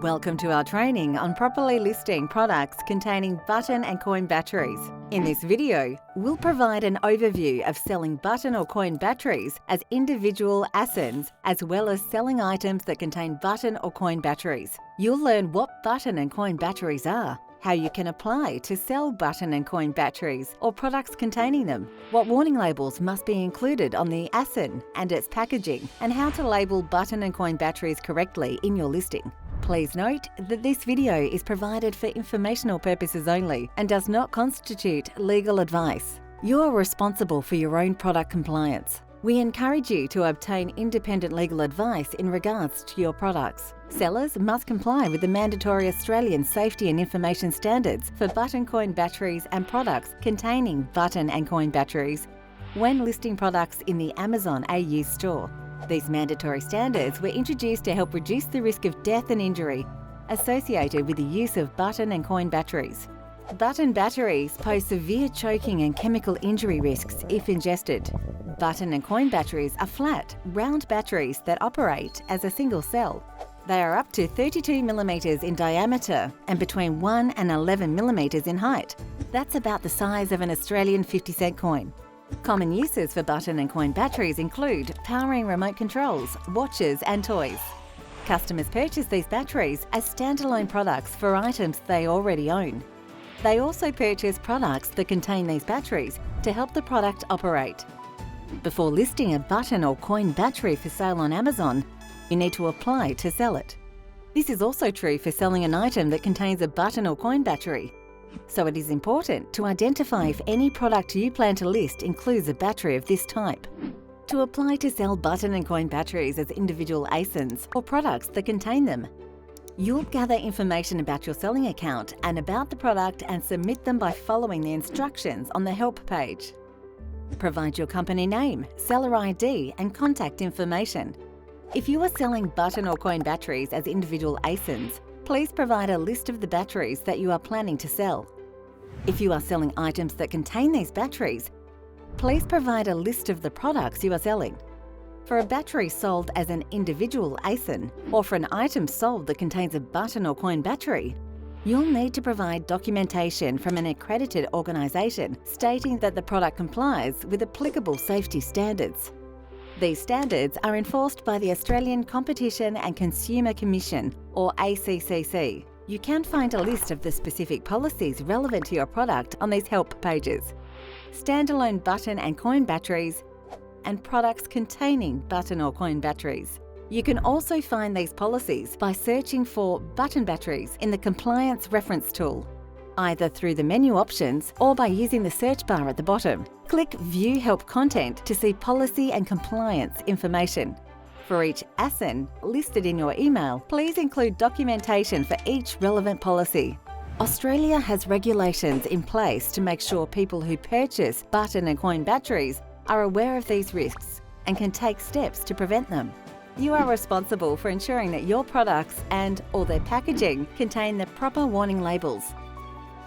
Welcome to our training on properly listing products containing button and coin batteries. In this video, we'll provide an overview of selling button or coin batteries as individual ASINs, as well as selling items that contain button or coin batteries. You'll learn what button and coin batteries are, how you can apply to sell button and coin batteries or products containing them, what warning labels must be included on the ASIN and its packaging, and how to label button and coin batteries correctly in your listing. Please note that this video is provided for informational purposes only and does not constitute legal advice. You are responsible for your own product compliance. We encourage you to obtain independent legal advice in regards to your products. Sellers must comply with the mandatory Australian safety and information standards for button coin batteries and products containing button and coin batteries when listing products in the Amazon AU store. These mandatory standards were introduced to help reduce the risk of death and injury associated with the use of button and coin batteries. Button batteries pose severe choking and chemical injury risks if ingested. Button and coin batteries are flat, round batteries that operate as a single cell. They are up to 32 millimeters in diameter and between 1 and 11 millimeters in height. That's about the size of an Australian 50-cent coin. Common uses for button and coin batteries include powering remote controls, watches and toys. Customers purchase these batteries as standalone products for items they already own. They also purchase products that contain these batteries to help the product operate. Before listing a button or coin battery for sale on Amazon, you need to apply to sell it. This is also true for selling an item that contains a button or coin battery. So it is important to identify if any product you plan to list includes a battery of this type. To apply to sell button and coin batteries as individual ASINs or products that contain them, you'll gather information about your selling account and about the product and submit them by following the instructions on the help page. Provide your company name, seller ID and contact information. If you are selling button or coin batteries as individual ASINs, please provide a list of the batteries that you are planning to sell. If you are selling items that contain these batteries, please provide a list of the products you are selling. For a battery sold as an individual ASIN, or for an item sold that contains a button or coin battery, you'll need to provide documentation from an accredited organisation stating that the product complies with applicable safety standards. These standards are enforced by the Australian Competition and Consumer Commission, or ACCC. You can find a list of the specific policies relevant to your product on these help pages. Standalone button and coin batteries and products containing button or coin batteries. You can also find these policies by searching for button batteries in the Compliance Reference tool, either through the menu options or by using the search bar at the bottom. Click View Help Content to see policy and compliance information. For each ASIN listed in your email, please include documentation for each relevant policy. Australia has regulations in place to make sure people who purchase button and coin batteries are aware of these risks and can take steps to prevent them. You are responsible for ensuring that your products and/or their packaging contain the proper warning labels.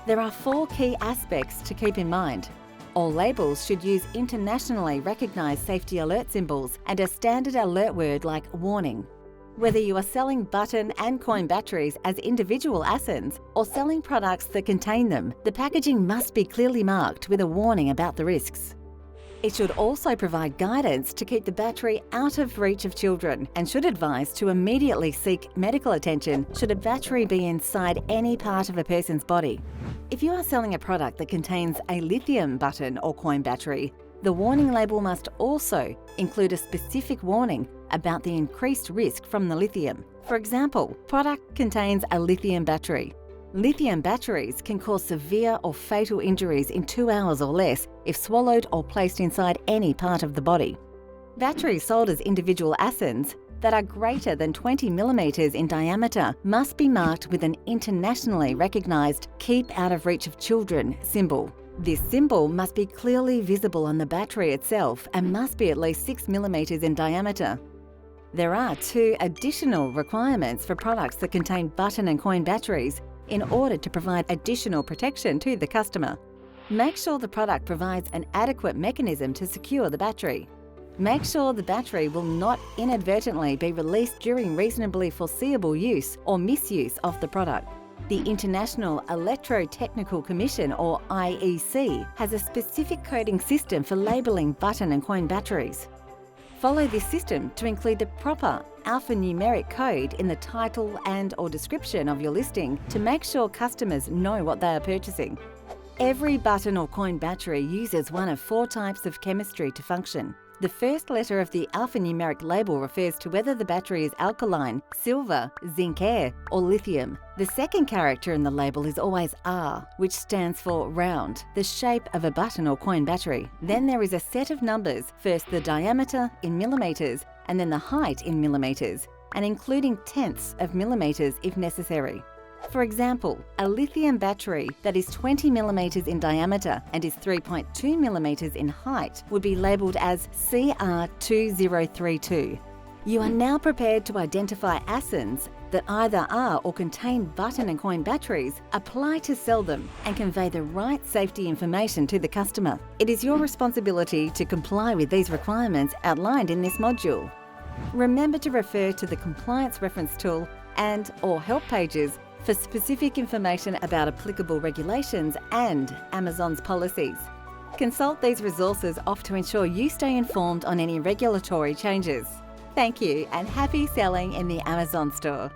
There are 4 key aspects to keep in mind. All labels should use internationally recognised safety alert symbols and a standard alert word like warning. Whether you are selling button and coin batteries as individual ASINs or selling products that contain them, the packaging must be clearly marked with a warning about the risks. It should also provide guidance to keep the battery out of reach of children and should advise to immediately seek medical attention should a battery be inside any part of a person's body. If you are selling a product that contains a lithium button or coin battery, the warning label must also include a specific warning about the increased risk from the lithium. For example, product contains a lithium battery. Lithium batteries can cause severe or fatal injuries in 2 hours or less if swallowed or placed inside any part of the body. Batteries sold as individual ASINs that are greater than 20 millimeters in diameter must be marked with an internationally recognised "Keep out of reach of children" symbol. This symbol must be clearly visible on the battery itself and must be at least 6 millimeters in diameter. There are 2 additional requirements for products that contain button and coin batteries in order to provide additional protection to the customer. Make sure the product provides an adequate mechanism to secure the battery. Make sure the battery will not inadvertently be released during reasonably foreseeable use or misuse of the product. The International Electrotechnical Commission, or IEC, has a specific coding system for labelling button and coin batteries. Follow this system to include the proper alphanumeric code in the title and/or description of your listing to make sure customers know what they are purchasing. Every button or coin battery uses one of 4 types of chemistry to function. The first letter of the alphanumeric label refers to whether the battery is alkaline, silver, zinc air, or lithium. The second character in the label is always R, which stands for round, the shape of a button or coin battery. Then there is a set of numbers, first the diameter in millimeters, and then the height in millimeters, and including tenths of millimeters if necessary. For example, a lithium battery that is 20 millimeters in diameter and is 3.2 millimeters in height would be labelled as CR2032. You are now prepared to identify ASINs that either are or contain button and coin batteries, apply to sell them, and convey the right safety information to the customer. It is your responsibility to comply with these requirements outlined in this module. Remember to refer to the Compliance Reference Tool and/or help pages for specific information about applicable regulations and Amazon's policies. Consult these resources to ensure you stay informed on any regulatory changes. Thank you and happy selling in the Amazon store.